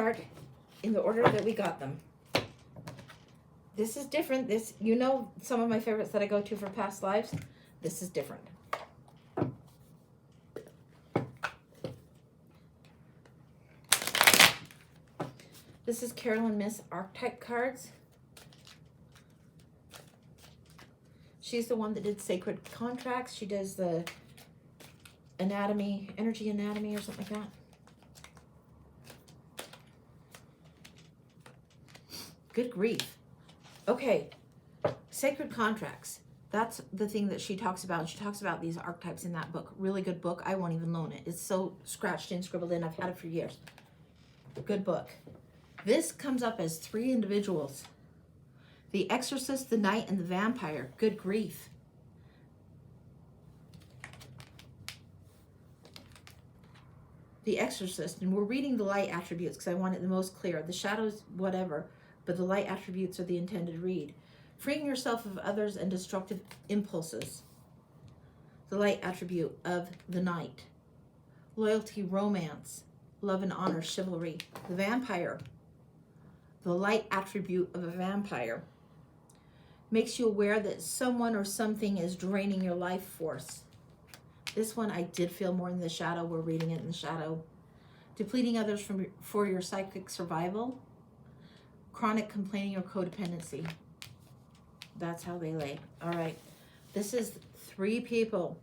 Start in the order that we got them. This is different. This, you know, some of my favorites that I go to for past lives. This is different. This is Carolyn Miss Archetype cards. She's the one that did Sacred Contracts. She does the anatomy, energy anatomy or something like that. Good grief. Okay, Sacred Contracts. That's the thing that she talks about. She talks about these archetypes in that book. Really good book. I won't even loan it. It's so scratched in, scribbled in. I've had it for years. Good book. This comes up as 3 individuals. The Exorcist, the Knight, and the Vampire. Good grief. The Exorcist, and we're reading the light attributes because I want it the most clear. The shadows, whatever, but the light attributes are the intended read. Freeing yourself of others and destructive impulses. The light attribute of the Knight. Loyalty, romance, love and honor, chivalry. The Vampire. The light attribute of a vampire. Makes you aware that someone or something is draining your life force. This one I did feel more in the shadow. We're reading it in the shadow. Depleting others for your psychic survival. Chronic complaining or codependency. That's how they lay. All right. This is 3 people.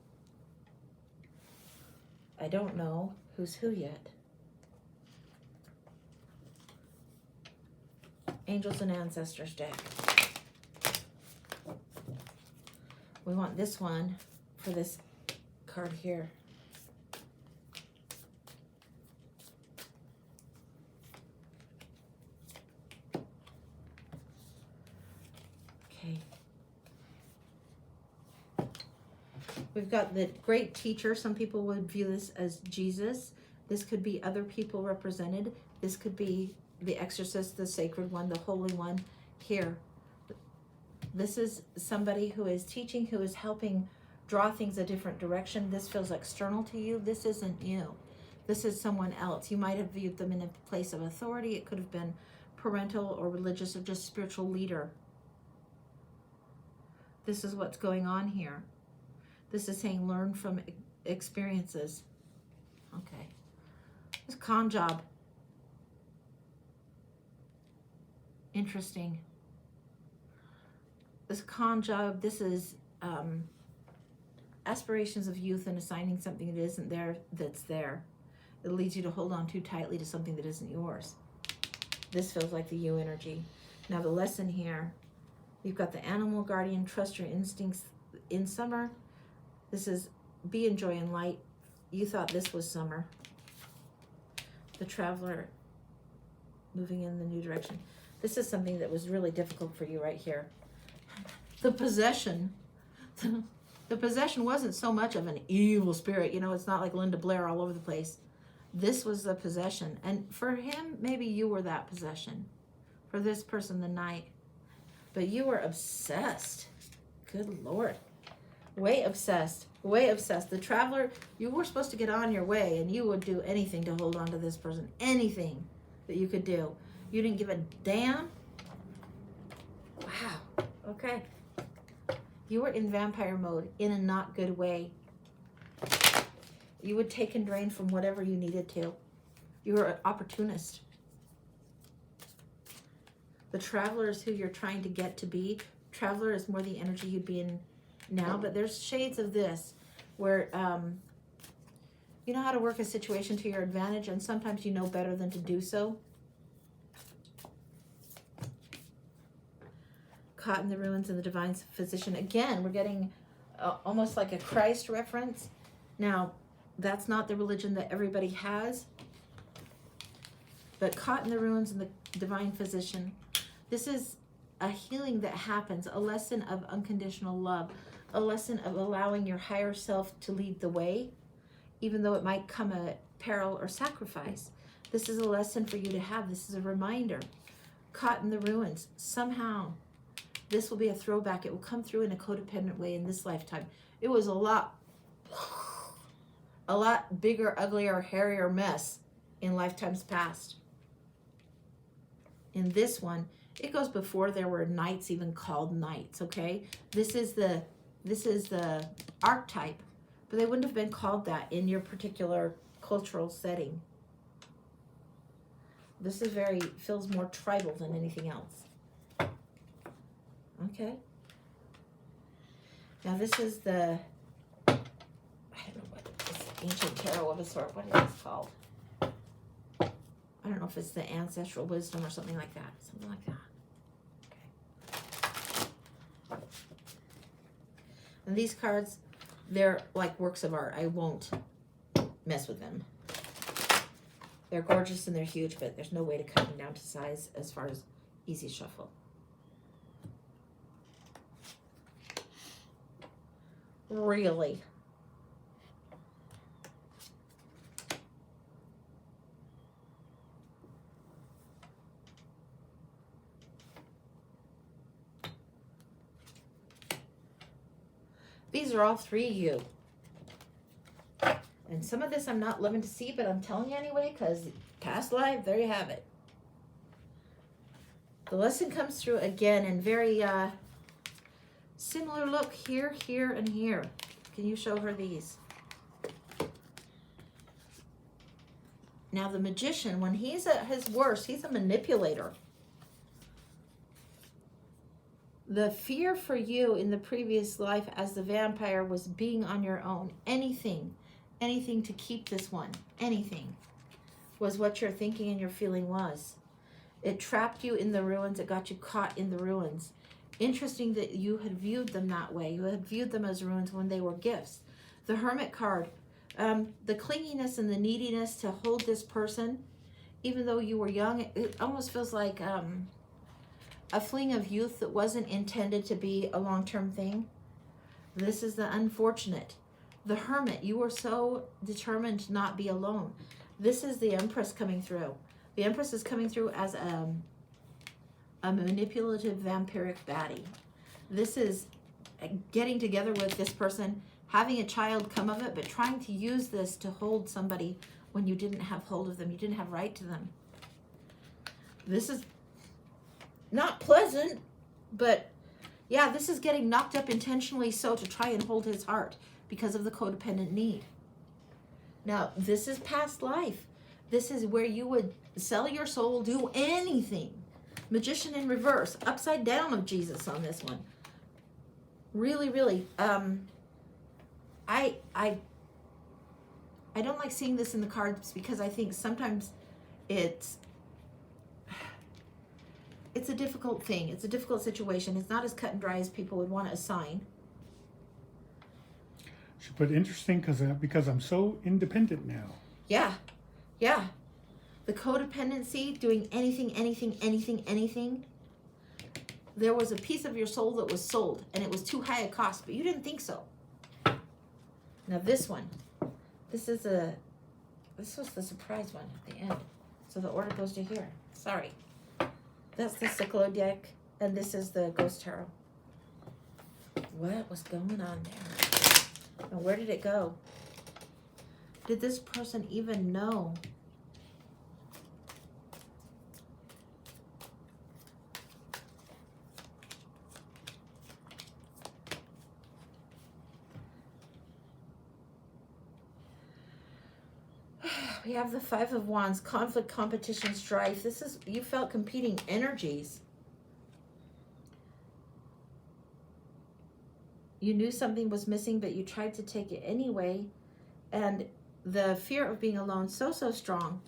I don't know who's who yet. Angels and Ancestors deck. We want this one for this card here. Okay. We've got the great teacher. Some people would view this as Jesus. This could be other people represented. This could be the Exorcist, the Sacred One, the Holy One here. This is somebody who is teaching, who is helping draw things a different direction. This feels external to you. This isn't you. This is someone else. You might have viewed them in a place of authority. It could have been parental or religious or just spiritual leader. This is what's going on here. This is saying learn from experiences. Okay. This con job. Interesting. This con job, this is aspirations of youth and assigning something that isn't there that's there. It leads you to hold on too tightly to something that isn't yours. This feels like the you energy. Now the lesson here, you've got the animal guardian, trust your instincts in summer. This is be in joy and light. You thought this was summer. The traveler moving in the new direction. This is something that was really difficult for you right here. The possession. The possession wasn't so much of an evil spirit. You know, it's not like Linda Blair all over the place. This was the possession. And for him, maybe you were that possession. For this person, the Knight. But you were obsessed. Good Lord. Way obsessed. Way obsessed. The traveler, you were supposed to get on your way, and you would do anything to hold on to this person. Anything that you could do. You didn't give a damn. Wow. Okay. You were in vampire mode in a not good way. You would take and drain from whatever you needed to. You were an opportunist. The traveler is who you're trying to get to be. Traveler is more the energy you'd be in now, but there's shades of this where you know how to work a situation to your advantage, and sometimes you know better than to do so. Caught in the ruins of the divine physician. Again, we're getting almost like a Christ reference. Now, that's not the religion that everybody has. But caught in the ruins of the divine physician. This is a healing that happens, a lesson of unconditional love, a lesson of allowing your higher self to lead the way, even though it might come at peril or sacrifice. This is a lesson for you to have. This is a reminder. Caught in the ruins. Somehow, this will be a throwback. It will come through in a codependent way in this lifetime. It was a lot bigger, uglier, hairier mess in lifetimes past. in this one, it goes before there were knights even called knights, okay? This is the archetype, but they wouldn't have been called that in your particular cultural setting. This is feels more tribal than anything else. Okay? Now this is the, I don't know what this ancient tarot of a sort, what is this called? I don't know if it's the ancestral wisdom or something like that. Something like that. Okay. And these cards, they're like works of art. I won't mess with them. They're gorgeous and they're huge, but there's no way to cut them down to size as far as easy shuffle. Really? These are all three of you. And some of this I'm not living to see, but I'm telling you anyway, because past life, there you have it. The lesson comes through again in very similar look here, here, and here. Can you show her these? Now the magician, when he's at his worst, he's a manipulator. The fear for you in the previous life as the vampire was being on your own. Anything to keep this one, anything, was what your thinking and your feeling was. It trapped you in the ruins. It got you caught in the ruins. Interesting that you had viewed them that way. You had viewed them as ruins when they were gifts. The Hermit card, the clinginess and the neediness to hold this person, even though you were young, it almost feels like a fling of youth that wasn't intended to be a long-term thing. This is the unfortunate. The Hermit, you were so determined to not be alone. This is the Empress coming through. The Empress is coming through as a manipulative vampiric baddie. This is getting together with this person, having a child come of it, but trying to use this to hold somebody when you didn't have hold of them. You didn't have right to them. This is not pleasant, but yeah, this is getting knocked up intentionally so to try and hold his heart because of the codependent need. Now, this is past life. This is where you would sell your soul, do anything. Magician in reverse, upside down of Jesus on this one. Really, really. I don't like seeing this in the cards because I think sometimes it's a difficult thing. It's a difficult situation. It's not as cut and dry as people would want to assign. She put interesting because I'm so independent now. Yeah. The codependency, doing anything. There was a piece of your soul that was sold, and it was too high a cost, but you didn't think so. Now this one, this was the surprise one at the end. So the order goes to here. Sorry. That's the Cyclo deck, and this is the Ghost Tarot. What was going on there? And where did it go? Did this person even know? We have the Five of Wands, conflict, competition, strife. This is, you felt competing energies. You knew something was missing, but you tried to take it anyway. And the fear of being alone, so strong.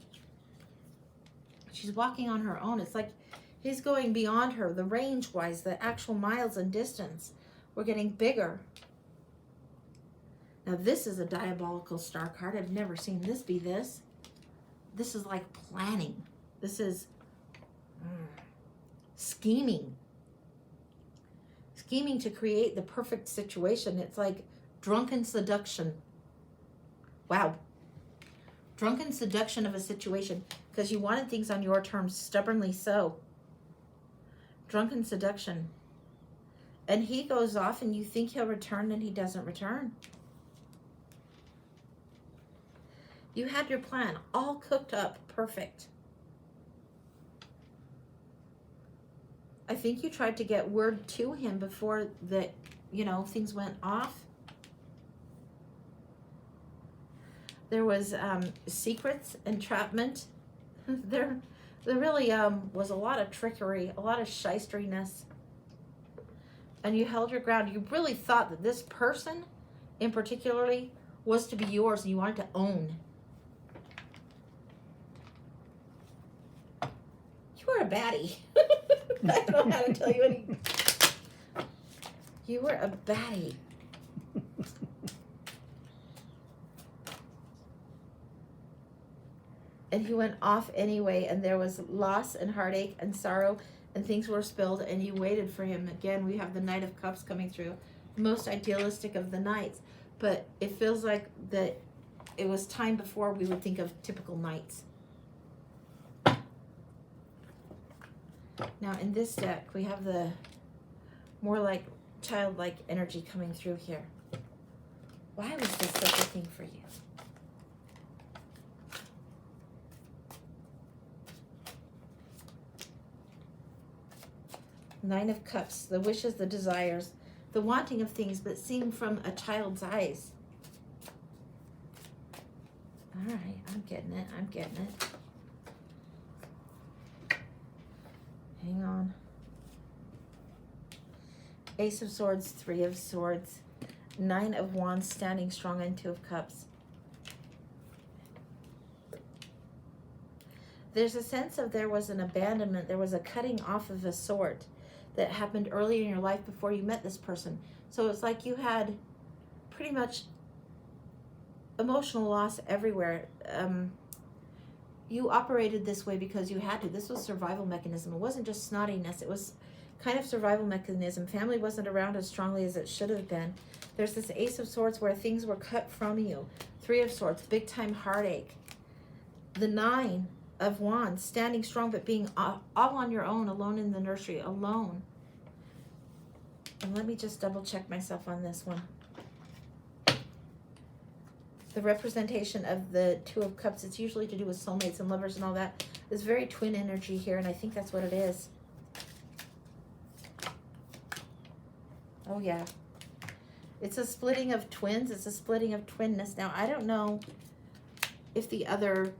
She's walking on her own. It's like he's going beyond her, the range-wise, the actual miles and distance. We're getting bigger. Now this is a diabolical star card. I've never seen this be this. This is like planning. This is scheming. Scheming to create the perfect situation. It's like drunken seduction. Wow. Drunken seduction of a situation because you wanted things on your terms, stubbornly so. Drunken seduction. And he goes off and you think he'll return and he doesn't return. You had your plan all cooked up perfect. I think you tried to get word to him before the, things went off. There was secrets, entrapment. There really was a lot of trickery, a lot of shysteriness. And you held your ground. You really thought that this person, in particularly, was to be yours and you wanted to own. You were a baddie. I don't know how to tell you any. You were a baddie. And he went off anyway, and there was loss and heartache and sorrow, and things were spilled, and you waited for him. Again, we have the Knight of Cups coming through, the most idealistic of the knights. But it feels like that it was time before we would think of typical knights. Now in this deck, we have the more like childlike energy coming through here. Why was this such a thing for you? Nine of Cups, the wishes, the desires, the wanting of things, but seeing from a child's eyes. All right, I'm getting it. Hang on. Ace of Swords, Three of Swords, Nine of Wands, standing strong, and Two of Cups. There's a sense of there was an abandonment, there was a cutting off of a sort that happened early in your life before you met this person. So it's like you had pretty much emotional loss everywhere. You operated this way because you had to. This was survival mechanism. It wasn't just snottiness. It was kind of survival mechanism. Family wasn't around as strongly as it should have been. There's this Ace of Swords where things were cut from you. Three of Swords, big time heartache. The Nine of Wands, standing strong but being all on your own, alone in the nursery, alone. And let me just double check myself on this one. The representation of the Two of Cups, it's usually to do with soulmates and lovers and all that. There's very twin energy here, and I think that's what it is. Oh yeah. It's a splitting of twins. It's a splitting of twinness. Now, I don't know if the other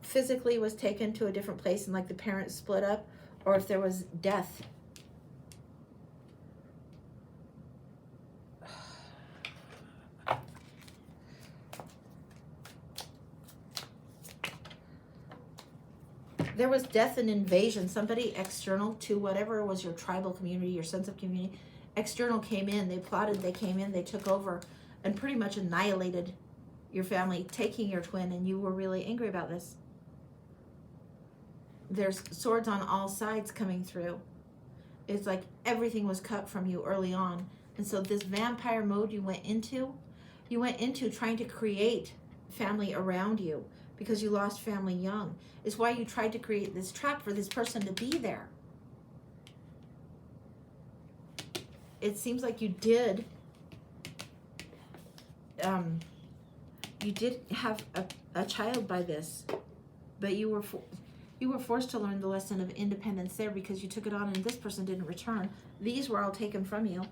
physically was taken to a different place and like the parents split up, or if there was death. There was death and invasion. Somebody external to whatever was your tribal community, your sense of community, external came in. They plotted, they came in, they took over and pretty much annihilated your family, taking your twin, and you were really angry about this. There's swords on all sides coming through. It's like everything was cut from you early on. And so this vampire mode you went into trying to create family around you because you lost family young. It's why you tried to create this trap for this person to be there. It seems like you did have a child by this, but you were forced to learn the lesson of independence there because you took it on and this person didn't return. These were all taken from you.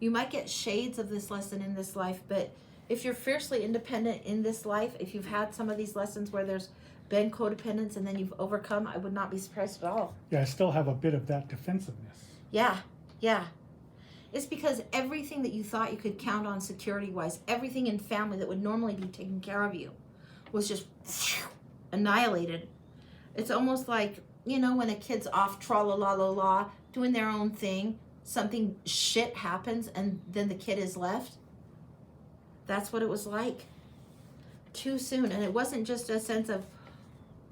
You might get shades of this lesson in this life, but if you're fiercely independent in this life, if you've had some of these lessons where there's been codependence and then you've overcome, I would not be surprised at all. Yeah, I still have a bit of that defensiveness. Yeah. It's because everything that you thought you could count on security-wise, everything in family that would normally be taken care of you, was just annihilated. It's almost like, when a kid's off tra-la-la-la-la, doing their own thing, something shit happens and then the kid is left. That's what it was like. Too soon. And it wasn't just a sense of,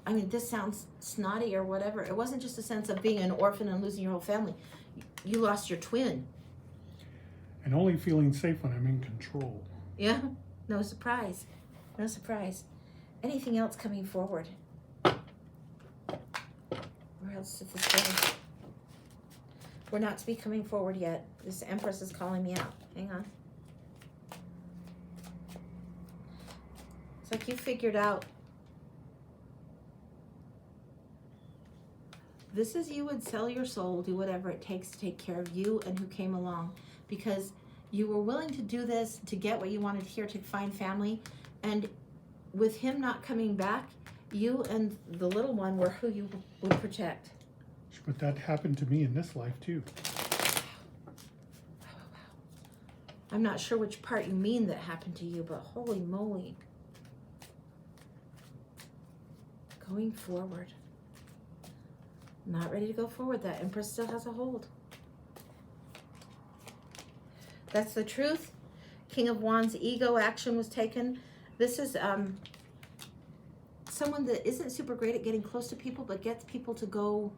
this sounds snotty or whatever. It wasn't just a sense of being an orphan and losing your whole family. You lost your twin. And only feeling safe when I'm in control. Yeah, no surprise. Anything else coming forward? Where else did this go? We're not to be coming forward yet. This Empress is calling me out. Hang on. It's like you figured out This is you would sell your soul, do whatever it takes to take care of you and who came along, because you were willing to do this to get what you wanted here, to find family. And with him not coming back, you and the little one were who you would protect. But that happened to me in this life too. I'm not sure which part you mean that happened to you, but holy moly. Going forward. Not ready to go forward. That Empress still has a hold. That's the truth. King of Wands, ego action was taken. This is someone that isn't super great at getting close to people, but gets people to go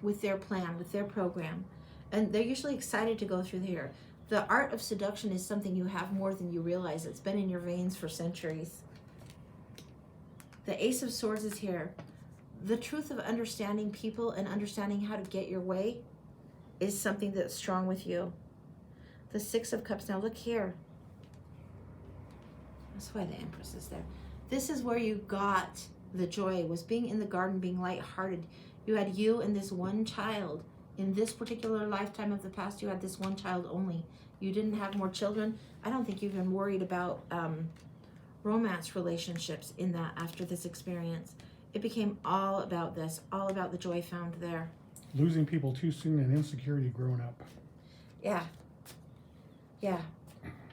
with their plan, with their program. And they're usually excited to go through here. The art of seduction is something you have more than you realize. It's been in your veins for centuries. The Ace of Swords is here. The truth of understanding people and understanding how to get your way is something that's strong with you. The Six of Cups. Now look here. That's why the Empress is there. This is where you got the joy, was being in the garden, being lighthearted. You had you and this one child. In this particular lifetime of the past, you had this one child only. You didn't have more children. I don't think you've been worried about romance relationships in that after this experience. It became all about this, all about the joy found there. Losing people too soon and insecurity growing up. Yeah. Yeah.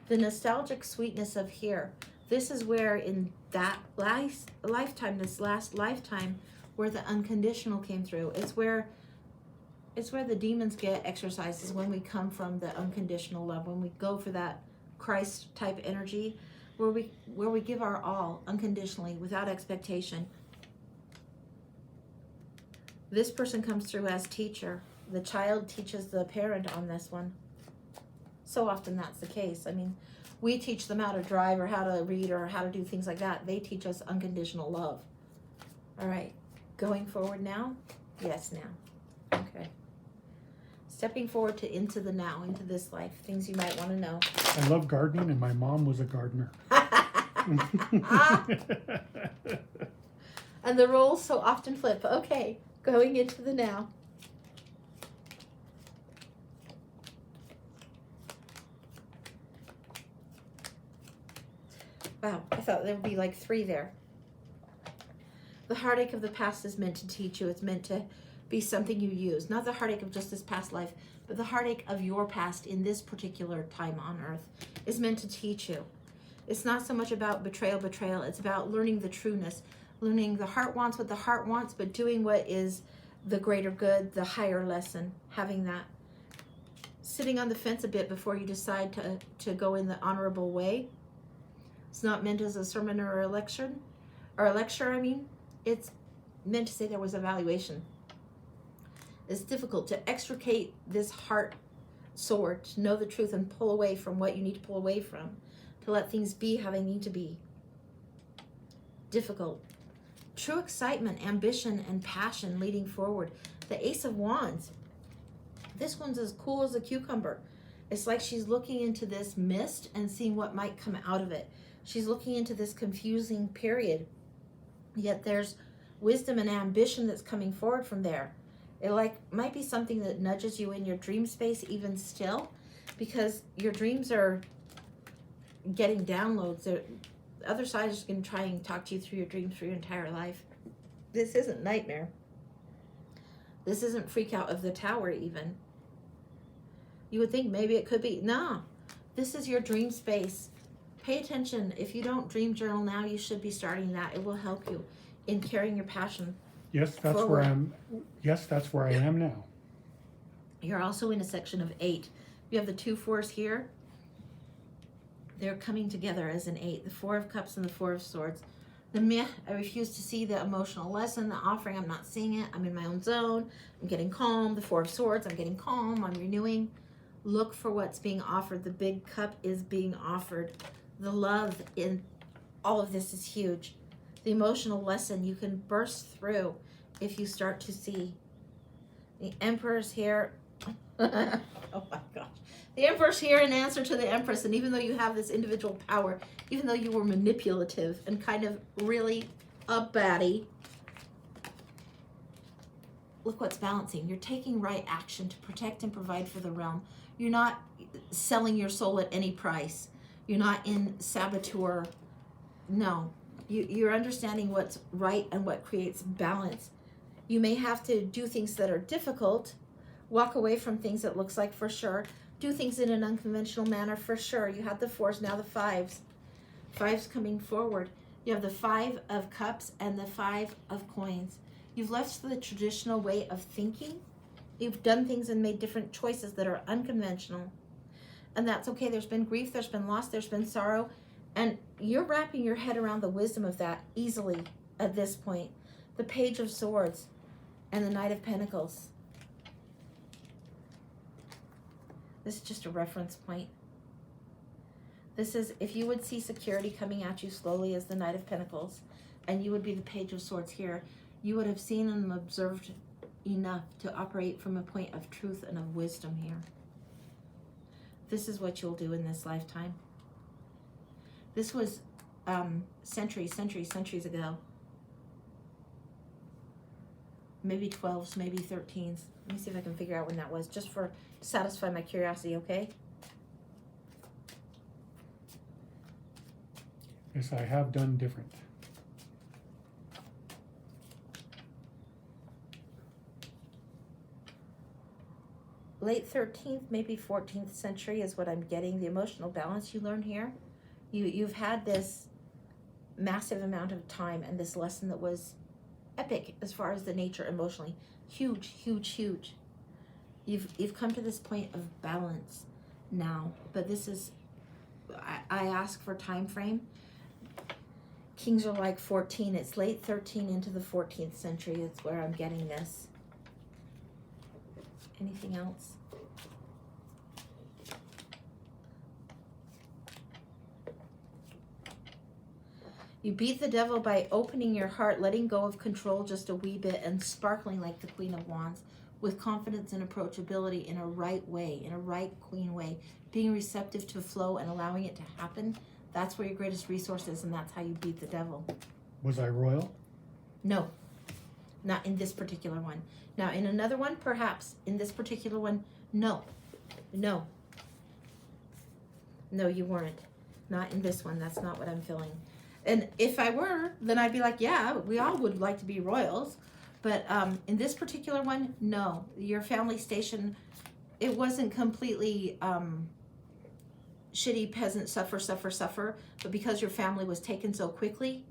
The nostalgic sweetness of here. This is where in that lifetime, this last lifetime, where the unconditional came through. It's where the demons get exercised, is when we come from the unconditional love, when we go for that Christ type energy, where we give our all unconditionally without expectation. This person comes through as teacher. The child teaches the parent on this one. So often that's the case. I mean, we teach them how to drive or how to read or how to do things like that. They teach us unconditional love. All right, going forward now? Yes, now. Okay. Stepping forward to into the now, into this life. Things you might want to know. I love gardening, and my mom was a gardener. And the roles so often flip. Okay, going into the now. Wow, I thought there would be like 3 there. The heartache of the past is meant to teach you. It's meant to be something you use. Not the heartache of just this past life, but the heartache of your past in this particular time on earth is meant to teach you. It's not so much about betrayal. It's about learning the trueness. Learning the heart wants what the heart wants, but doing what is the greater good, the higher lesson. Having that. Sitting on the fence a bit before you decide to go in the honorable way. It's not meant as a sermon or a lecture. It's meant to say there was evaluation. It's difficult to extricate this heart sword, to know the truth and pull away from what you need to pull away from, to let things be how they need to be. Difficult. True excitement, ambition, and passion leading forward. The Ace of Wands. This one's as cool as a cucumber. It's like she's looking into this mist and seeing what might come out of it. She's looking into this confusing period. Yet there's wisdom and ambition that's coming forward from there. It might be something that nudges you in your dream space even still, because your dreams are getting downloads. The other side is going to try and talk to you through your dreams for your entire life. This isn't nightmare. This isn't freak out of the tower even. You would think maybe it could be. No, this is your dream space. Pay attention. If you don't dream journal now, you should be starting that. It will help you in carrying your passion. Yes, that's forward. where I'm. Yes, that's where I am now. You're also in a section of 8. You have the 2 4s here. They're coming together as an 8. The 4 of Cups and the 4 of Swords. The meh, I refuse to see the emotional lesson, the offering. I'm not seeing it. I'm in my own zone. I'm getting calm. The 4 of Swords, I'm getting calm. I'm renewing. Look for what's being offered. The big cup is being offered. The love in all of this is huge. The emotional lesson you can burst through if you start to see. The Emperor's here. Oh my gosh. The Emperor's here in answer to the Empress. And even though you have this individual power, even though you were manipulative and kind of really a baddie, look what's balancing. You're taking right action to protect and provide for the realm. You're not selling your soul at any price. You're not in saboteur. No, you're understanding what's right and what creates balance. You may have to do things that are difficult, walk away from things that looks like for sure, do things in an unconventional manner for sure. You have the 4s, now the 5s. 5s coming forward. You have the 5 of Cups and the 5 of Coins. You've left the traditional way of thinking. You've done things and made different choices that are unconventional. And that's okay. There's been grief, there's been loss, there's been sorrow. And you're wrapping your head around the wisdom of that easily at this point. The Page of Swords and the Knight of Pentacles. This is just a reference point. This is, if you would see security coming at you slowly as the Knight of Pentacles, and you would be the Page of Swords here, you would have seen and observed enough to operate from a point of truth and of wisdom here. This is what you'll do in this lifetime. This was centuries ago. Maybe 12s, maybe 13s. Let me see if I can figure out when that was, just for to satisfy my curiosity, okay? Yes, I have done different. Late 13th, maybe 14th century is what I'm getting. The emotional balance you learn here. You've had this massive amount of time and this lesson that was epic as far as the nature emotionally. Huge. You've come to this point of balance now, but this is, I ask for time frame. Kings are like 14. It's late 13 into the 14th century. It's where I'm getting this. Anything else? You beat the devil by opening your heart, letting go of control just a wee bit, and sparkling like the Queen of Wands with confidence and approachability in a right way, in a right queen way, being receptive to flow and allowing it to happen. That's where your greatest resource is, and that's how you beat the devil. Was I royal? No, not in this particular one. Now, in another one, perhaps. In this particular one, no. No, you weren't. Not in this one. That's not what I'm feeling. And if I were, then I'd be like, yeah, we all would like to be royals. But in this particular one, no. Your family station, it wasn't completely shitty peasant suffer. But because your family was taken so quickly,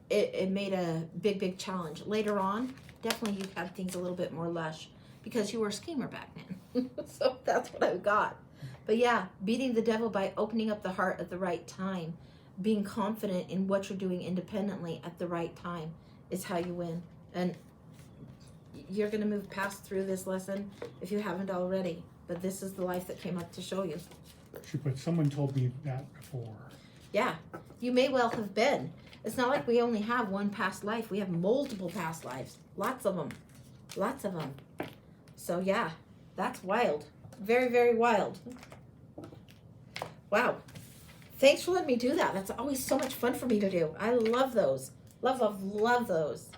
it made a big challenge. Later on, definitely you had things a little bit more lush because you were a schemer back then. So that's what I've got. But yeah, beating the devil by opening up the heart at the right time, being confident in what you're doing independently at the right time is how you win. And you're going to move past through this lesson if you haven't already. But this is the life that came up to show you. But someone told me that before. Yeah, you may well have been. It's not like we only have one past life. We have multiple past lives. Lots of them. So yeah, that's wild. Very wild. Wow. Thanks for letting me do that. That's always so much fun for me to do. I love those. Love those.